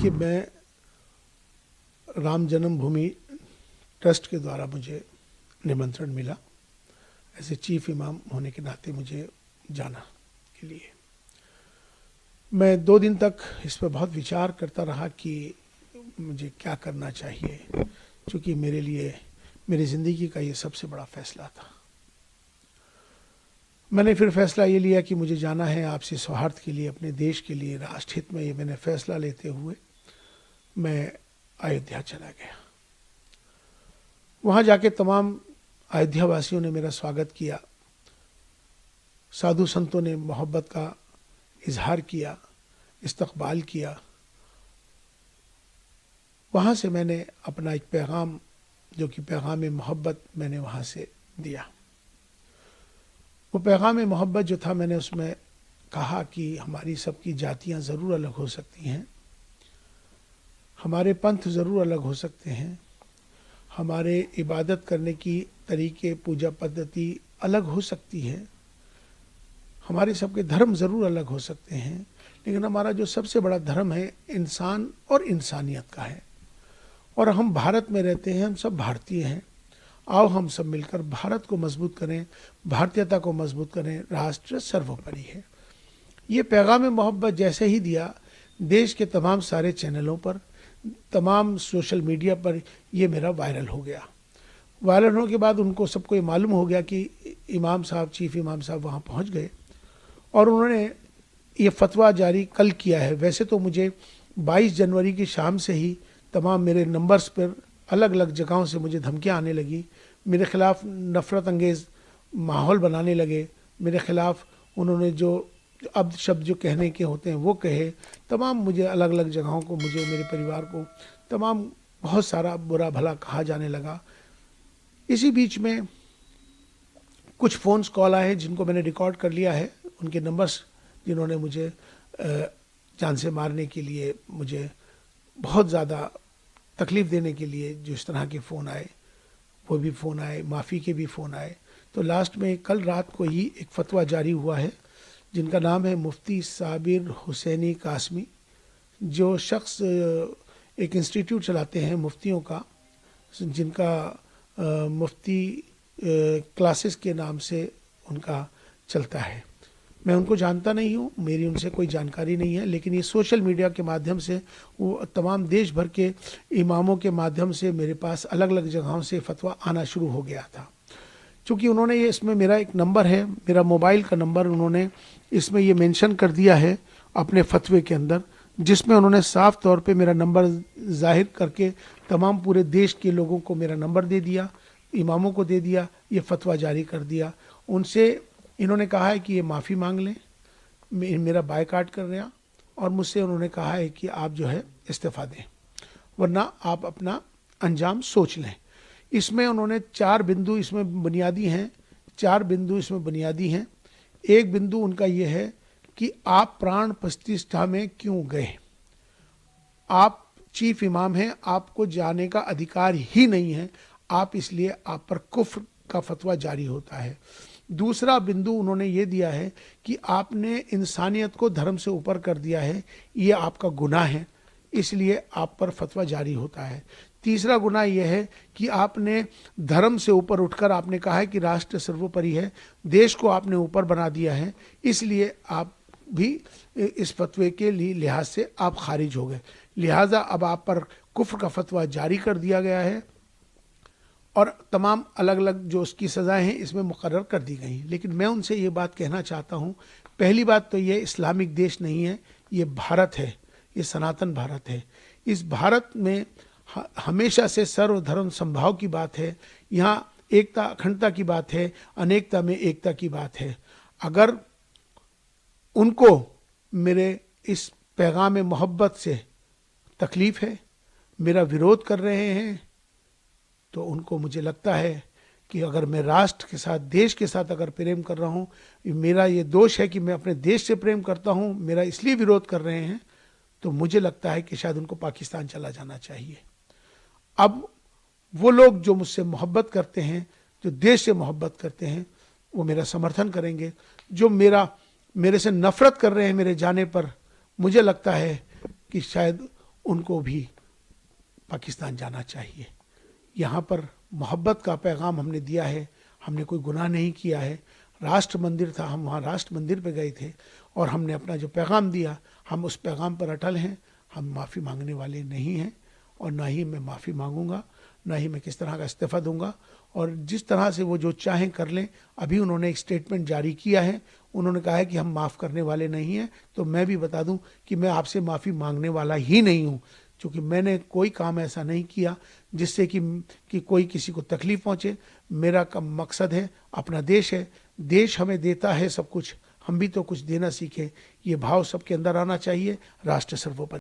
देखिए, मैं राम जन्मभूमि ट्रस्ट के द्वारा मुझे निमंत्रण मिला, ऐसे चीफ इमाम होने के नाते मुझे जाना के लिए। मैं 2 दिन तक इस पर बहुत विचार करता रहा कि मुझे क्या करना चाहिए, क्योंकि मेरे लिए मेरी ज़िंदगी का ये सबसे बड़ा फैसला था। मैंने फिर फैसला ये लिया कि मुझे जाना है आपसी सौहार्द के लिए, अपने देश के लिए, राष्ट्रहित में। ये मैंने फैसला लेते हुए मैं अयोध्या चला गया। वहाँ जाके तमाम अयोध्या वासियों ने मेरा स्वागत किया, साधु संतों ने मोहब्बत का इजहार किया, इस्तकबाल किया। वहाँ से मैंने अपना एक पैगाम, जो कि पैगाम मोहब्बत, मैंने वहाँ से दिया। वो पैगाम मोहब्बत जो था, मैंने उसमें कहा कि हमारी सबकी जातियाँ ज़रूर अलग हो सकती हैं, हमारे पंथ ज़रूर अलग हो सकते हैं, हमारे इबादत करने की तरीके, पूजा पद्धति अलग हो सकती है, हमारे सबके धर्म ज़रूर अलग हो सकते हैं, लेकिन हमारा जो सबसे बड़ा धर्म है इंसान और इंसानियत का है। और हम भारत में रहते हैं, हम सब भारतीय हैं। आओ हम सब मिलकर भारत को मजबूत करें, भारतीयता को मजबूत करें, राष्ट्र सर्वोपरि है। ये पैगाम मोहब्बत जैसे ही दिया, देश के तमाम सारे चैनलों पर, तमाम सोशल मीडिया पर ये मेरा वायरल हो गया। वायरल होने के बाद उनको सबको ये मालूम हो गया कि इमाम साहब, चीफ इमाम साहब वहाँ पहुँच गए और उन्होंने ये फतवा जारी कल किया है। वैसे तो मुझे 22 जनवरी की शाम से ही तमाम मेरे नंबर्स पर अलग अलग जगहों से मुझे धमकियाँ आने लगी, मेरे खिलाफ नफ़रत अंगेज़ माहौल बनाने लगे, मेरे खिलाफ उन्होंने जो अब शब्द जो कहने के होते हैं वो कहे, तमाम मुझे अलग अलग जगहों को, मुझे, मेरे परिवार को तमाम बहुत सारा बुरा भला कहा जाने लगा। इसी बीच में कुछ फ़ोन्स कॉल आए जिनको मैंने रिकॉर्ड कर लिया है, उनके नंबर्स, जिन्होंने मुझे जान से मारने के लिए, मुझे बहुत ज़्यादा तकलीफ़ देने के लिए जो इस तरह के फ़ोन आए, वो भी फ़ोन आए, माफ़ी के भी फ़ोन आए। तो लास्ट में कल रात को ही एक फ़तवा जारी हुआ है, जिनका नाम है मुफ्ती साबिर हुसैनी कासमी, जो शख्स एक इंस्टीट्यूट चलाते हैं मुफ्तियों का, जिनका मुफ्ती क्लासेस के नाम से उनका चलता है। मैं उनको जानता नहीं हूँ, मेरी उनसे कोई जानकारी नहीं है, लेकिन ये सोशल मीडिया के माध्यम से, वो तमाम देश भर के इमामों के माध्यम से मेरे पास अलग अलग जगहों से फतवा आना शुरू हो गया था। चूँकि उन्होंने ये, इसमें मेरा एक नंबर है, मेरा मोबाइल का नंबर उन्होंने इसमें ये मेंशन कर दिया है अपने फतवे के अंदर, जिसमें उन्होंने साफ तौर पे मेरा नंबर जाहिर करके तमाम पूरे देश के लोगों को मेरा नंबर दे दिया, इमामों को दे दिया, ये फतवा जारी कर दिया। उनसे इन्होंने कहा है कि ये माफ़ी मांग लें, मेरा बायकाट कर रहे हैं, और मुझसे उन्होंने कहा है कि आप जो है इस्तीफ़ा दें, वरना आप अपना अंजाम सोच लें। इसमें उन्होंने 4 बिंदु इसमें बुनियादी हैं, 4 बिंदु इसमें बुनियादी हैं। एक बिंदु उनका ये है कि आप प्राण प्रतिष्ठा में क्यों गए, आप चीफ इमाम हैं, आपको जाने का अधिकार ही नहीं है, आप इसलिए आप पर कुफ्र का फतवा जारी होता है। दूसरा बिंदु उन्होंने ये दिया है कि आपने इंसानियत को धर्म से ऊपर कर दिया है, ये आपका गुनाह है, इसलिए आप पर फतवा जारी होता है। तीसरा गुनाह यह है कि आपने धर्म से ऊपर उठकर आपने कहा है कि राष्ट्र सर्वोपरि है, देश को आपने ऊपर बना दिया है, इसलिए आप भी इस फतवे के लिहाज से आप खारिज हो गए, लिहाजा अब आप पर कुफ्र का फतवा जारी कर दिया गया है और तमाम अलग अलग जो उसकी सज़ाएं हैं इसमें मुकर्रर कर दी गई। लेकिन मैं उनसे ये बात कहना चाहता हूँ, पहली बात तो ये इस्लामिक देश नहीं है, ये भारत है, ये सनातन भारत है। इस भारत में हमेशा से सर्वधर्म संभाव की बात है, यहाँ एकता अखंडता की बात है, अनेकता में एकता की बात है। अगर उनको मेरे इस पैगाम मोहब्बत से तकलीफ़ है, मेरा विरोध कर रहे हैं, तो उनको, मुझे लगता है कि अगर मैं राष्ट्र के साथ, देश के साथ अगर प्रेम कर रहा हूँ, मेरा ये दोष है कि मैं अपने देश से प्रेम करता हूँ, मेरा इसलिए विरोध कर रहे हैं, तो मुझे लगता है कि शायद उनको पाकिस्तान चला जाना चाहिए। अब वो लोग जो मुझसे मोहब्बत करते हैं, जो देश से मोहब्बत करते हैं, वो मेरा समर्थन करेंगे। जो मेरे से नफ़रत कर रहे हैं मेरे जाने पर, मुझे लगता है कि शायद उनको भी पाकिस्तान जाना चाहिए। यहाँ पर मोहब्बत का पैगाम हमने दिया है, हमने कोई गुनाह नहीं किया है। राष्ट्र मंदिर था, हम वहाँ राष्ट्र मंदिर पे गए थे और हमने अपना जो पैगाम दिया, हम उस पैगाम पर अटल हैं। हम माफ़ी मांगने वाले नहीं हैं और ना ही मैं माफ़ी मांगूंगा, ना ही मैं किस तरह का इस्तीफ़ा दूंगा। और जिस तरह से वो जो चाहें कर लें। अभी उन्होंने एक स्टेटमेंट जारी किया है, उन्होंने कहा है कि हम माफ़ करने वाले नहीं हैं। तो मैं भी बता दूं कि मैं आपसे माफ़ी मांगने वाला ही नहीं हूं, क्योंकि मैंने कोई काम ऐसा नहीं किया जिससे कि कोई किसी को तकलीफ पहुंचे। मेरा कम मकसद है, अपना देश है, देश हमें देता है सब कुछ, हम भी तो कुछ देना सीखें। ये भाव सबके अंदर आना चाहिए। राष्ट्र सर्वोपरि।